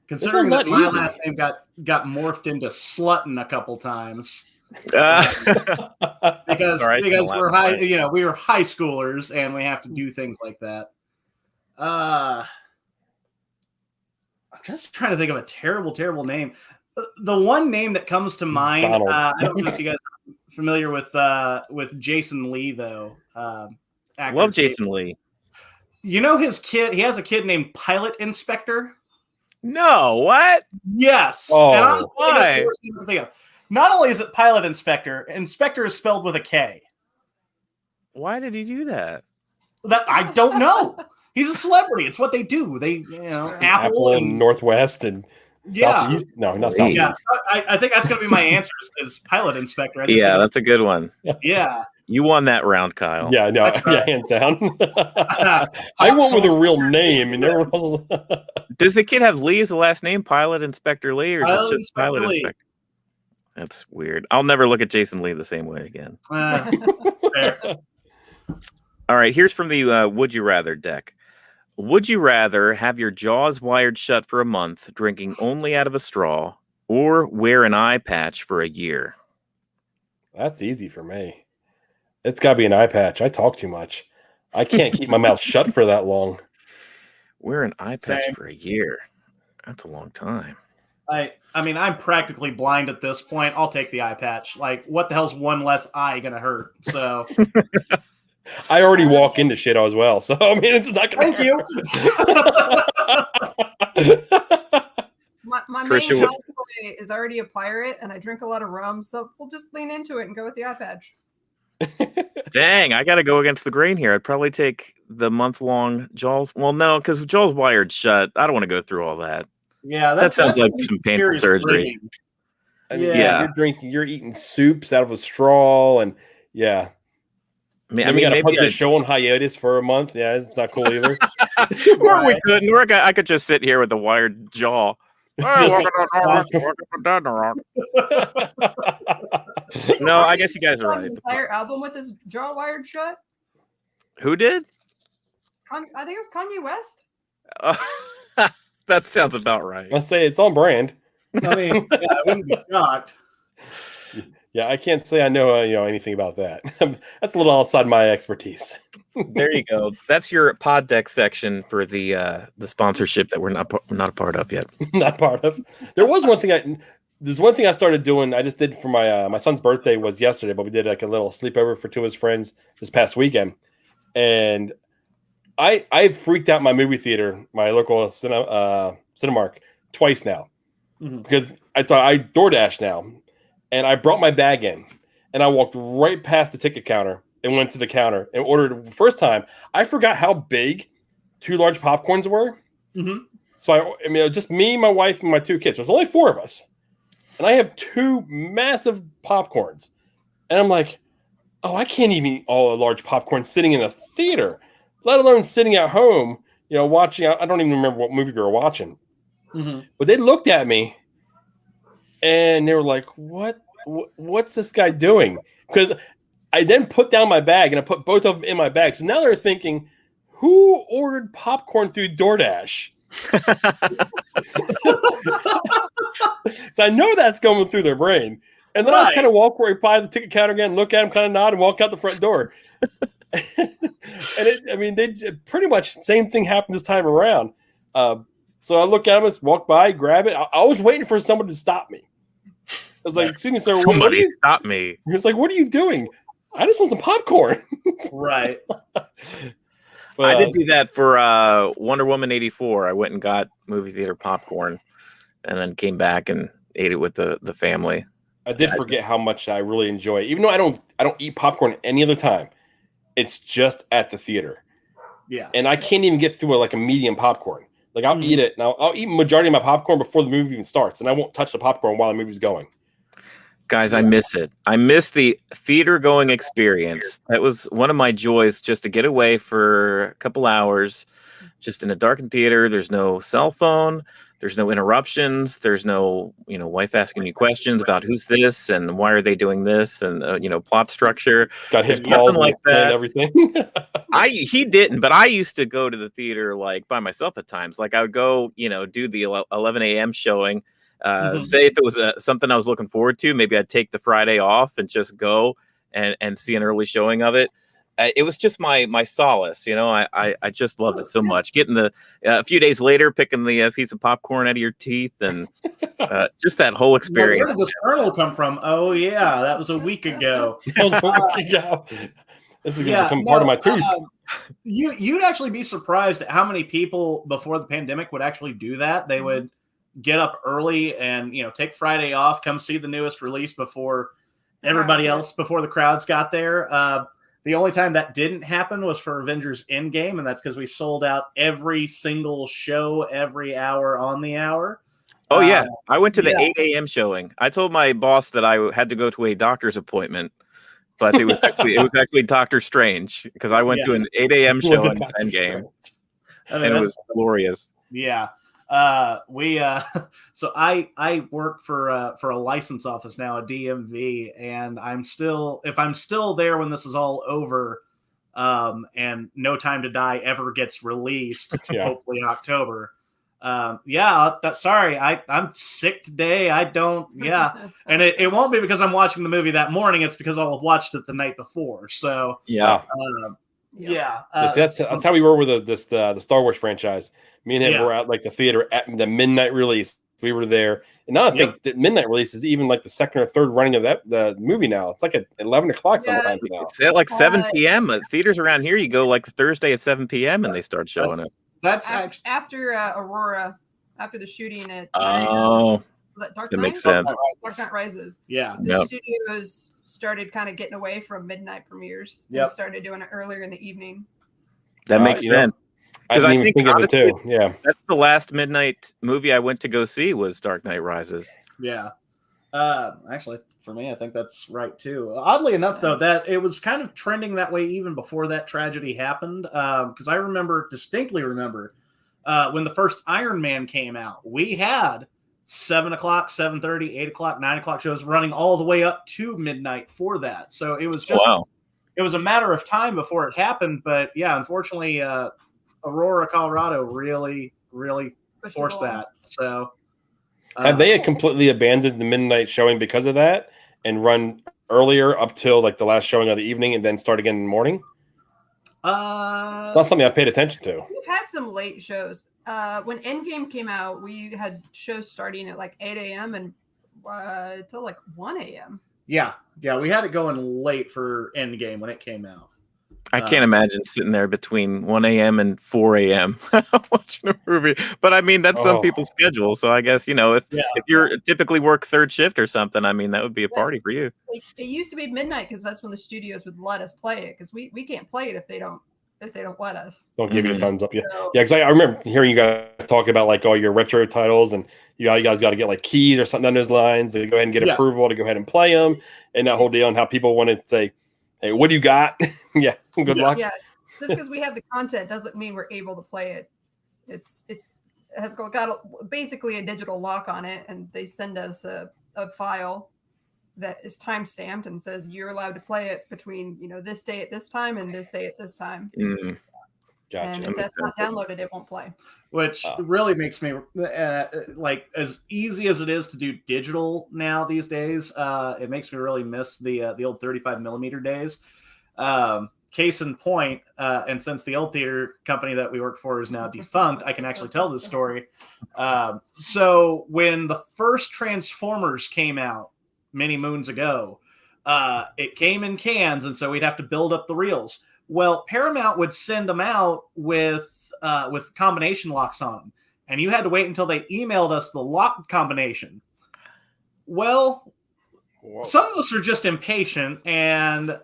Considering not that my easy. last name got morphed into Slutton a couple times. Because All right, we're high, we were high schoolers and we have to do things like that. I'm just trying to think of a terrible, terrible name. The one name that comes to mind, Donald. I don't know if you guys are familiar with Jason Lee, though. Actor Love Jason Lee. You know his kid? He has a kid named Pilot Inspector. No, what? Yes. Oh, and honestly, that's why? the worst thing to think of. Not only is it Pilot Inspector, Inspector is spelled with a K. Why did he do that? That I don't know. He's a celebrity. It's what they do. They, Apple and Northwest and Southeast. No, not Southeast. Yeah, I think that's going to be my answer is Pilot Inspector. Yeah, that's a good one. Yeah. You won that round, Kyle. Yeah, no, yeah, hands down. I went with a real name, and everyone else. Does the kid have Lee as the last name? Pilot Inspector Lee, or is Pilot it just Pilot Inspector Lee. Inspector? That's weird. I'll never look at Jason Lee the same way again. Fair. All right, here's from the Would You Rather deck. Would you rather have your jaws wired shut for a month, drinking only out of a straw, or wear an eye patch for a year? That's easy for me. It's got to be an eye patch. I talk too much. I can't keep my mouth shut for that long. Wear an eye patch Same. for a year. That's a long time. I mean, I'm practically blind at this point. I'll take the eye patch. Like, what the hell's one less eye going to hurt? So, I already walk into shit as well. So, I mean, it's not going to thank you. My Trisha, main cosplay is already a pirate, and I drink a lot of rum, so we'll just lean into it and go with the eye patch. Dang, I got to go against the grain here. I'd probably take the month-long jaws. Well, no, because jaws wired shut. I don't want to go through all that. Yeah, That sounds that's like some painful serious surgery. drinking. I mean, Yeah. you're eating soups out of a straw, and yeah. I mean, Then we got to maybe put the show on hiatus for a month. Yeah, it's not cool either. or we couldn't. Or I could just sit here with a wired jaw. Just- No, I guess you guys are On right. the entire album with his jaw wired shut. Who did? I think it was Kanye West. That sounds about right. Let's say it's on brand. I mean, yeah, I wouldn't be shocked. Yeah, I can't say I know anything about that. That's a little outside my expertise. There you go. That's your pod deck section for the sponsorship that we're not a part of yet. Not part of. There's one thing I started doing. I just did for my son's birthday was yesterday, but we did like a little sleepover for two of his friends this past weekend, and I freaked out my movie theater, my local Cinemark, twice now because I DoorDash now, and I brought my bag in, and I walked right past the ticket counter and went to the counter and ordered. The first time, I forgot how big 2 large popcorns were. Mm-hmm. So I mean, it was just me, my wife, and my 2 kids. There's only 4 of us, and I have 2 massive popcorns, and I'm like, oh, I can't even eat all a large popcorn sitting in a theater, let alone sitting at home, watching. I don't even remember what movie we were watching, but they looked at me, and they were like, what's this guy doing? Because I then put down my bag, and I put both of them in my bag. So now they're thinking, who ordered popcorn through DoorDash? So I know that's going through their brain. And then I just kind of walk right by the ticket counter again, look at them, kind of nod, and walk out the front door. They pretty much same thing happened this time around. So I look at them, walk by, grab it. I was waiting for someone to stop me. I was like, excuse me, sir. Somebody stop me. He was like, what are you doing? I just want some popcorn. Right. But, I did do that for Wonder Woman 84. I went and got movie theater popcorn and then came back and ate it with the family. I did forget how much I really enjoy it. Even though I don't eat popcorn any other time. It's just at the theater. Yeah. And I can't even get through a medium popcorn. Like I'll eat it. Now I'll eat majority of my popcorn before the movie even starts, and I won't touch the popcorn while the movie's going. Guys, I miss it. I miss the theater going experience. That was one of my joys, just to get away for a couple hours, just in a darkened theater. There's no cell phone. There's no interruptions. There's no, wife asking you questions about who's this and why are they doing this and, plot structure. Got his calls like that. And everything. He didn't, but I used to go to the theater by myself at times. Like I would go, do the 11 a.m. showing. Say if it was something I was looking forward to, maybe I'd take the Friday off and just go and see an early showing of it. It was just my solace, I just loved it so much. Getting a few days later, picking the piece of popcorn out of your teeth and just that whole experience. Where did this kernel come from? Oh yeah, that was a week ago. This is going to become part of my tooth. You'd actually be surprised at how many people before the pandemic would actually do that. They would get up early and take Friday off, come see the newest release before everybody else, before the crowds got there. The only time that didn't happen was for Avengers Endgame, and that's because we sold out every single show, every hour on the hour. Oh, yeah. I went to the 8 a.m. showing. I told my boss that I had to go to a doctor's appointment, but it was actually Doctor Strange, because I went to an 8 a.m. show in Endgame, and it was glorious. Yeah. So I work for a license office now, a DMV, and if I'm still there when this is all over, and No Time to Die ever gets released, hopefully in October. Sorry, I'm sick today. I don't, and it won't be because I'm watching the movie that morning. It's because I'll have watched it the night before. So that's how we were with the Star Wars franchise. Me and him were at the theater at the midnight release. We were there, and now I think that midnight release is even the second or third running of the movie now. It's at 11 o'clock sometimes now. It's at 7 p.m. Theaters around here, you go Thursday at 7 p.m. and they start showing it. That's after Aurora, after the shooting at that makes sense. Dark Knight Rises. Yeah, the studios started kind of getting away from midnight premieres. And started doing it earlier in the evening. That makes sense. I didn't even think of it too. Yeah, that's the last midnight movie I went to go see was Dark Knight Rises. Yeah, actually, for me, I think that's right too. Oddly enough, though, that it was kind of trending that way even before that tragedy happened. Because I distinctly remember when the first Iron Man came out, we had 7 o'clock, 7:30, 8 o'clock, 9 o'clock shows running all the way up to midnight for that. So it was just it was a matter of time before it happened. But yeah, unfortunately, Aurora, Colorado really, really forced that. So have they completely abandoned the midnight showing because of that and run earlier up till the last showing of the evening and then start again in the morning? It's not something I paid attention to. We've had some late shows. When Endgame came out, we had shows starting at 8 a.m. and till 1 a.m. Yeah, we had it going late for Endgame when it came out. I can't imagine sitting there between 1 a.m. and 4 a.m. watching a movie. But I mean, that's some people's schedule. So I guess, if you're typically work third shift or something, I mean, that would be a party for you. It used to be midnight because that's when the studios would let us play it, because we can't play it if they don't let us. Don't give you a thumbs up. Yeah. So, because I remember hearing you guys talk about all your retro titles, and you guys got to get keys or something on those lines to go ahead and get approval to go ahead and play them, and that whole deal, and how people want to say, hey, what do you got? Good luck. Yeah, just because we have the content doesn't mean we're able to play it. It has got basically a digital lock on it, and they send us a file that is time stamped and says you're allowed to play it between this day at this time and this day at this time. And Gotcha. if that's not downloaded, it won't play. Which really makes me like, as easy as it is to do digital now these days, it makes me really miss the old 35 millimeter days. Case in point, and since the old theater company that we worked for is now defunct, I can actually tell this story. So when the first Transformers came out many moons ago, it came in cans, and so we'd have to build up the reels. Well, Paramount would send them out with combination locks on them, and you had to wait until they emailed us the lock combination. Well, whoa. Some of us are just impatient, and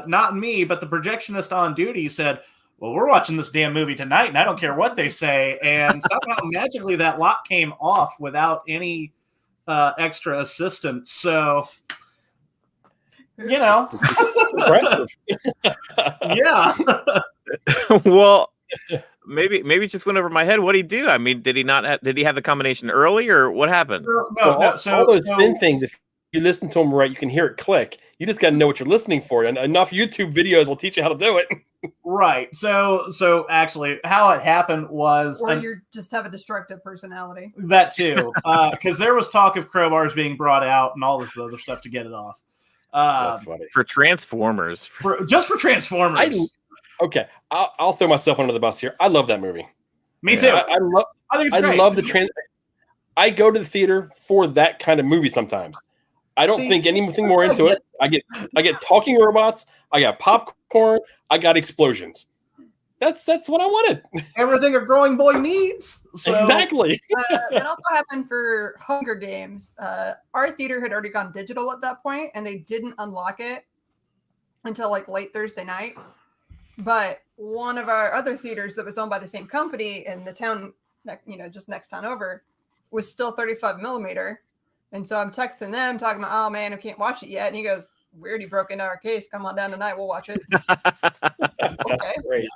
not me, but the projectionist on duty said, well, we're watching this damn movie tonight, and I don't care what they say. And somehow magically that lock came off without any extra assistance. So, you know. Impressive. Yeah. Well, maybe it just went over my head. What did he do? I mean, did he have the combination early, or what happened? No. So all those spin things, if you listen to them right, you can hear it click. You just got to know what you're listening for, and enough YouTube videos will teach you how to do it. Right. So actually, how it happened was, or you just have a destructive personality. That too, because there was talk of crowbars being brought out and all this other stuff to get it off. That's funny. For Transformers. Just for Transformers. Okay, I'll throw myself under the bus here. I love that movie. Me too. I think it's great. I love I go to the theater for that kind of movie sometimes. I don't think anything more into it. I get talking robots. I got popcorn. I got explosions. That's what I wanted. Everything a growing boy needs. So. Exactly. That also happened for Hunger Games. Our theater had already gone digital at that point, and they didn't unlock it until like late Thursday night. But one of our other theaters that was owned by the same company in the town, just next town over, was still 35 millimeter. And so I'm texting them talking about, oh man, I can't watch it yet. And he goes, we already broke into our case. Come on down tonight. We'll watch it. Okay. Great.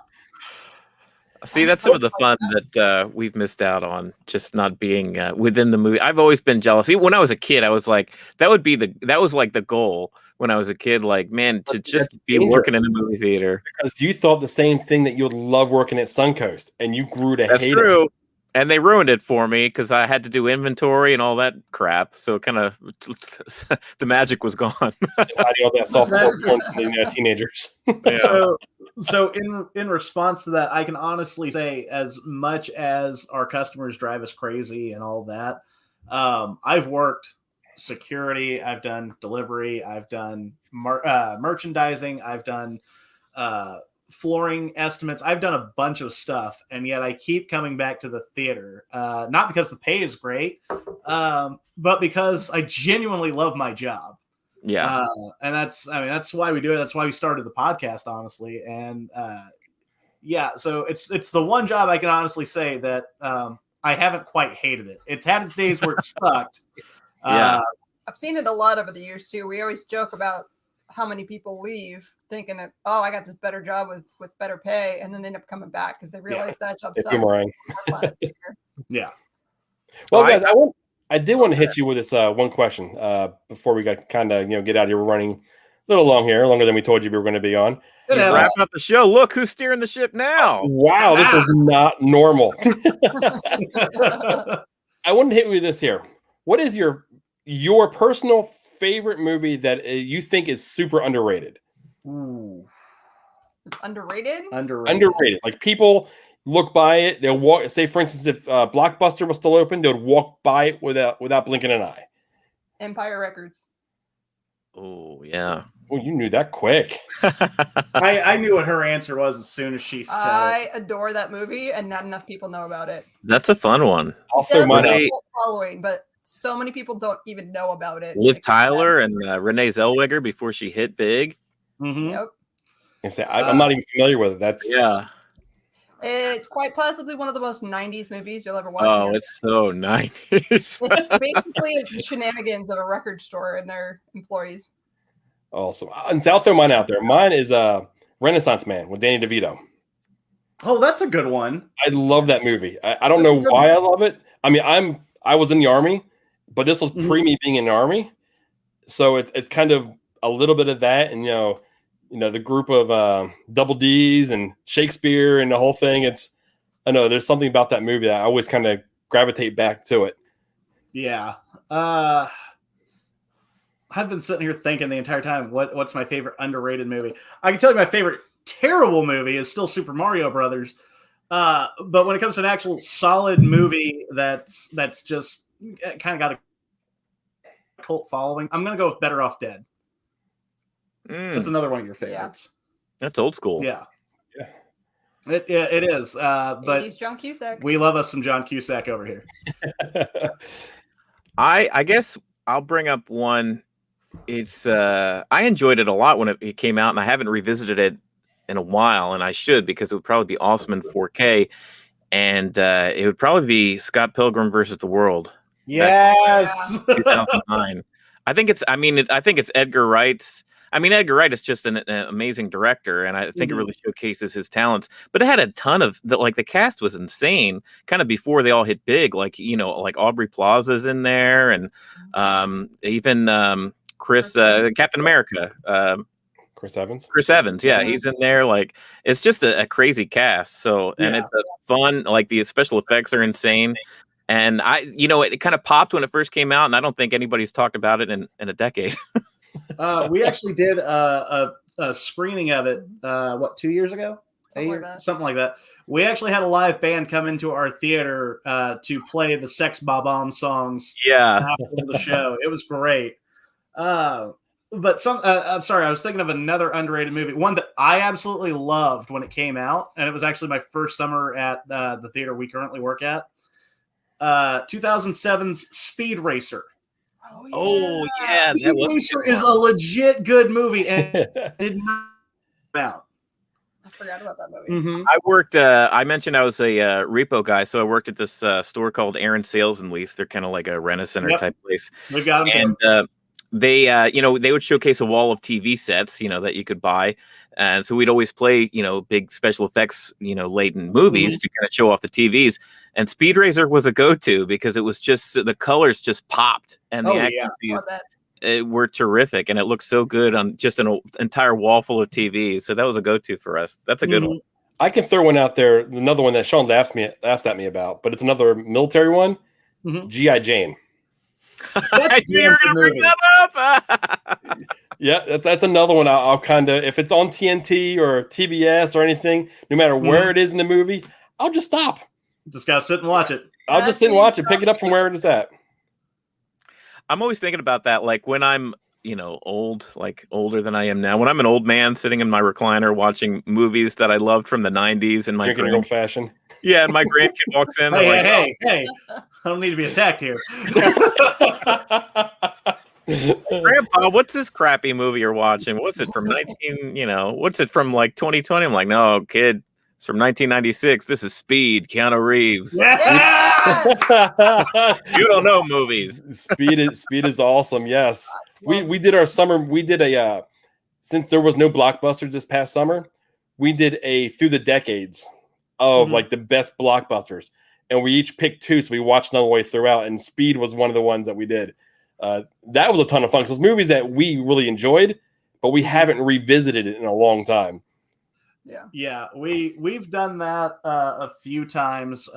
See, that's some of the fun that we've missed out on, just not being within the movie. I've always been jealous. Even when I was a kid, I was like, that was like the goal when I was a kid. Like, man, to just be working in a movie theater. Because you thought the same thing, that you'd love working at Suncoast, and you grew to hate true. it. And they ruined it for me because I had to do inventory and all that crap. So it kind of the magic was gone. Hiding all that softcore porn teenagers. Yeah. So in response to that, I can honestly say, as much as our customers drive us crazy and all that, I've worked security, I've done delivery, I've done merchandising, I've done flooring estimates. I've done a bunch of stuff, and yet I keep coming back to the theater. Not because the pay is great, but because I genuinely love my job. Yeah. And that's why we do it. That's why we started the podcast, honestly. And yeah, so it's the one job I can honestly say that I haven't quite hated it. It's had its days where it sucked. Yeah. I've seen it a lot over the years too. We always joke about how many people leave thinking that, oh, I got this better job with better pay, and then they end up coming back because they realize that job sucks. Yeah. Well, guys, I did want to hit you with this one question before we got kind of get out of here. We're running a little long here, longer than we told you we were going to be on. Wrapping up the show. Look who's steering the ship now. Wow, this is not normal. I wanted to hit you with this here. What is your personal favorite movie that you think is super underrated? Ooh. Underrated? Underrated. Like, people look by it, they'll walk. Say, for instance, if Blockbuster was still open, they would walk by it without blinking an eye. Empire Records. Oh yeah. Well, you knew that quick. I knew what her answer was as soon as she said I adore that movie, and not enough people know about it. That's a fun one. I'll throw mine out. Following, but so many people don't even know about it. Liv Tyler and Renee Zellweger before she hit big. Mm-hmm. Yep. I'm not even familiar with it. That's It's quite possibly one of the most 90s movies you'll ever watch. Oh, it's so 90s. It's basically the shenanigans of a record store and their employees. Awesome. And so I'll throw mine out there. Mine is Renaissance Man with Danny DeVito. Oh, that's a good one. I love that movie. I don't know why I love it. I mean, I was in the Army, but this was pre me being in the Army. So it's kind of a little bit of that. And, the group of Double D's and Shakespeare and the whole thing. I know there's something about that movie that I always kind of gravitate back to it. Yeah. I've been sitting here thinking the entire time, what's my favorite underrated movie? I can tell you my favorite terrible movie is still Super Mario Brothers. But when it comes to an actual solid movie that's just kind of got a cult following, I'm going to go with Better Off Dead. That's another one of your favorites. That's old school. Yeah. It is. But 80s John Cusack. we love us some John Cusack over here. I guess I'll bring up one. It's I enjoyed it a lot when it came out, and I haven't revisited it in a while, and I should, because it would probably be awesome in 4K, and it would probably be Scott Pilgrim versus the World. Yes. 2009. I think it's Edgar Wright's. Edgar Wright is just an amazing director, and I think it really showcases his talents. But it had a ton of the cast was insane, kind of before they all hit big. Like Aubrey Plaza's in there, and even Chris Captain America, Chris Evans. Yeah, he's in there. Like, it's just a crazy cast. So, and it's a fun. Like, the special effects are insane. And it kind of popped when it first came out, and I don't think anybody's talked about it in a decade. We actually did a screening of it, 2 years ago? Something like that. We actually had a live band come into our theater to play the Sex Bob-omb songs after the show. It was great. But I'm sorry, I was thinking of another underrated movie, one that I absolutely loved when it came out, and it was actually my first summer at the theater we currently work at. 2007's Speed Racer. Oh yeah, Speed Racer is a legit good movie, and did not come out. I forgot about that movie. Mm-hmm. I worked. I mentioned I was a repo guy, so I worked at this store called Aaron Sales and Lease. They're kind of like a Rent-A-Center type place. We got them. And they, they would showcase a wall of TV sets, that you could buy, and so we'd always play, big special effects, laden movies to kind of show off the TVs. And Speed Racer was a go-to because it was just the colors just popped, and the actors were terrific, and it looked so good on just an entire wall full of TVs. So that was a go-to for us. That's a good one. I can throw one out there. Another one that Sean laughs at me about, but it's another military one. G.I. Jane. I knew you were going to bring that up. Yeah, that's another one. I'll kind of, if it's on TNT or TBS or anything, no matter where it is in the movie, I'll just stop. Just gotta sit and watch it. I'll just sit and watch it, pick it up from where it is at. I'm always thinking about that, like when I'm, old, like older than I am now. When I'm an old man sitting in my recliner watching movies that I loved from the 90s, and my drinking old fashioned. Yeah, and my grandkid walks in. Hey! I don't need to be attacked here. Grandpa, what's this crappy movie you're watching? What's it from what's it from like 2020? I'm like, no, kid, it's from 1996. This is Speed, Keanu Reeves. Yes! You don't know movies. Speed is awesome. Yes. We did our summer. We did a since there was no blockbusters this past summer, we did a through the decades of like the best blockbusters. And we each picked two, so we watched them all the way throughout. And Speed was one of the ones that we did. That was a ton of fun, because movies that we really enjoyed, but we haven't revisited it in a long time. Yeah, we've done that a few times.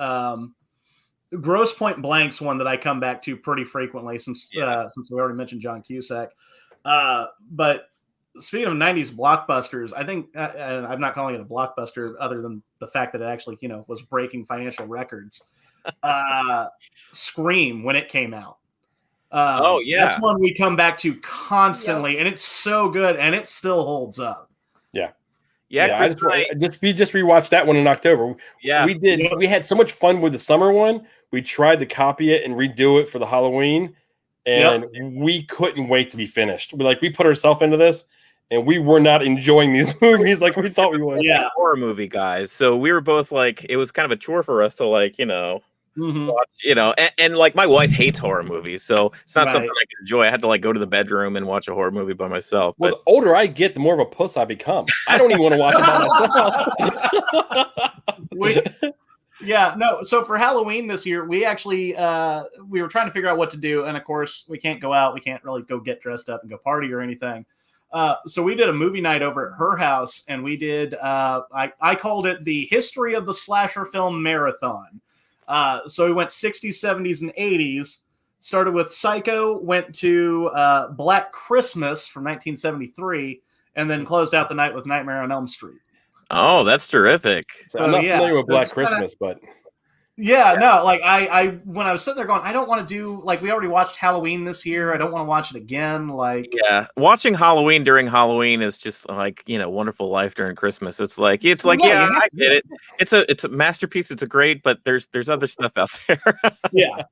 Gross Point Blank's one that I come back to pretty frequently since we already mentioned John Cusack. But speaking of 90s blockbusters, I think, and I'm not calling it a blockbuster other than the fact that it actually, was breaking financial records. Scream, when it came out. That's one we come back to constantly, and it's so good, and it still holds up. I just rewatched that one in October. Yeah, we did. We had so much fun with the summer one. We tried to copy it and redo it for the Halloween, and we couldn't wait to be finished. We put ourselves into this, and we were not enjoying these movies like we thought we would. Yeah, horror movie guys. So we were both like, it was kind of a chore for us to watch, and like my wife hates horror movies, so it's not something I can enjoy. I had to go to the bedroom and watch a horror movie by myself. Well, the older I get, the more of a puss I become. I don't even want to watch it by myself. So for Halloween this year, we actually we were trying to figure out what to do, and of course we can't go out. We can't really go get dressed up and go party or anything. So we did a movie night over at her house, and we did, I called it the History of the Slasher Film Marathon. So we went 60s, 70s, and 80s. Started with Psycho, went to Black Christmas from 1973, and then closed out the night with Nightmare on Elm Street. Oh, that's terrific. So I'm not familiar with Black just kinda- Christmas, but no, like I when I was sitting there going, I don't want to do, like, we already watched Halloween this year. I don't want to watch it again. Like, Yeah, watching Halloween during Halloween is just like, wonderful life during Christmas. It's like Yeah, I get it. It's a masterpiece. It's a great, but there's other stuff out there. Yeah.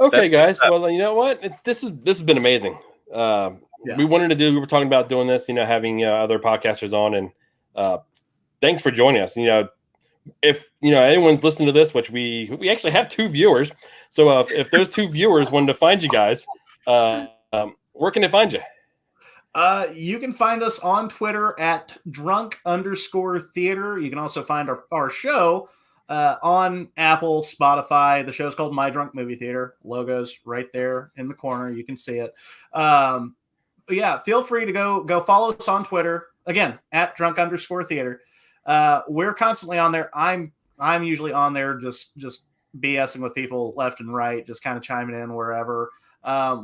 okay, guys. Well, you know what? This has been amazing. We were talking about doing this, having other podcasters on, and thanks for joining us. If anyone's listening to this, which we actually have 2 viewers, so if those 2 viewers wanted to find you guys, where can they find you? You can find us on Twitter at drunk_theater. You can also find our show on Apple, Spotify. The show's called My Drunk Movie Theater. Logo's right there in the corner. You can see it. But yeah, feel free to go follow us on Twitter. Again, at drunk_theater. We're constantly on there. I'm usually on there just BSing with people left and right, just kind of chiming in wherever.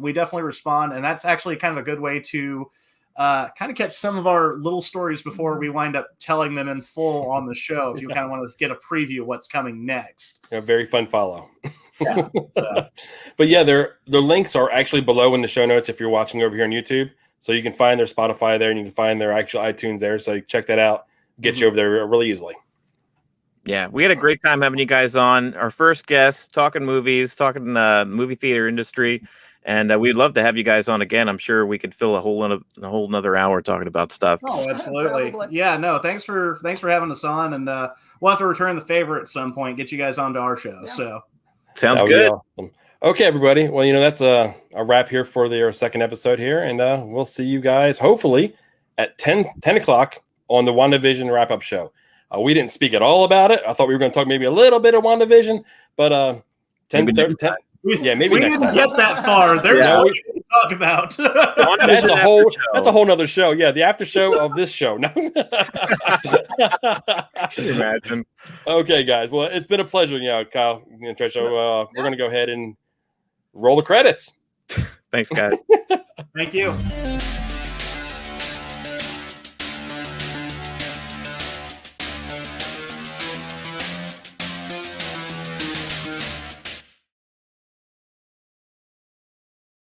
We definitely respond, and that's actually kind of a good way to kind of catch some of our little stories before we wind up telling them in full on the show. If you kind of want to get a preview of what's coming next. A very fun follow. Yeah. But yeah, their links are actually below in the show notes if you're watching over here on YouTube. So you can find their Spotify there, and you can find their actual iTunes there. So check that out. Get you over there really easily. Yeah, we had a great time having you guys on. Our first guest, talking movies, talking movie theater industry, and we'd love to have you guys on again. I'm sure we could fill a whole another hour talking about stuff. Oh, absolutely. Probably. Yeah, no, thanks for having us on, and we'll have to return the favor at some point, get you guys onto our show. Yeah. So Sounds That would be good. awesome. Okay, everybody. Well, that's a wrap here for their second episode here, and we'll see you guys hopefully at 10 o'clock on the WandaVision wrap-up show. We didn't speak at all about it. I thought we were going to talk maybe a little bit of WandaVision, but 10. Maybe next time. Yeah, maybe we next didn't time. get that far. There's Yeah, plenty to talk about. That's a whole nother show. Yeah, the after show of this show. No. Imagine. Okay, guys. Well, it's been a pleasure, Kyle and Trisha. We're going to go ahead and roll the credits. Thanks, guys. Thank you.